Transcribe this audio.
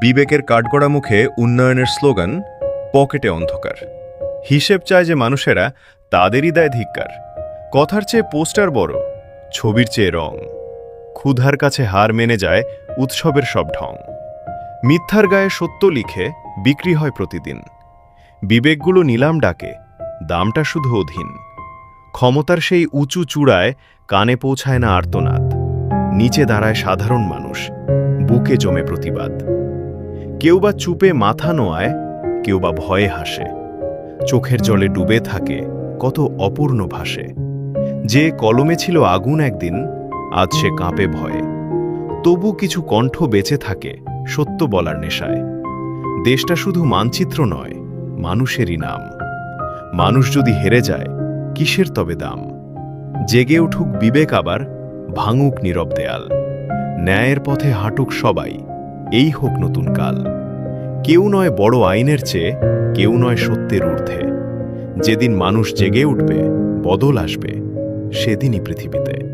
বিবেকের কাঠগড়া মুখে উন্নয়নের স্লোগান, পকেটে অন্ধকার। হিসেব চায় যে মানুষেরা, তাদেরই দেয় ধিক্কার। কথার চেয়ে পোস্টার বড়, ছবির চেয়ে রং। ক্ষুধার কাছে হার মেনে যায় উৎসবের সব ঢং। মিথ্যার গায়ে সত্য লিখে বিক্রি হয় প্রতিদিন। বিবেকগুলো নিলাম ডাকে, দামটা শুধু অধীন। ক্ষমতার সেই উঁচু চূড়ায় কানে পৌঁছায় না আর্তনাদ। নিচে দাঁড়ায় সাধারণ মানুষ, বুকে জমে প্রতিবাদ। কেউ বা চুপে মাথা নোয়ায়, কেউ বা ভয়ে হাসে। চোখের জলে ডুবে থাকে কত অপূর্ণ ভাসে। যে কলমে ছিল আগুন একদিন, আজ সে কাঁপে ভয়ে। তবু কিছু কণ্ঠ বেঁচে থাকে সত্য বলার নেশায়। দেশটা শুধু মানচিত্র নয়, মানুষেরই নাম। মানুষ যদি হেরে যায়, কিসের তবে দাম? জেগে উঠুক বিবেক আবার, ভাঙুক নীরব দেয়াল। ন্যায়ের পথে হাঁটুক সবাই, এই হোক নতুন কাল। কেউ নয় বড় আইনের চেয়ে, কেউ নয় সত্যের ঊর্ধ্বে। যেদিন মানুষ জেগে উঠবে, বদল আসবে, সেদিনই পৃথিবীতে।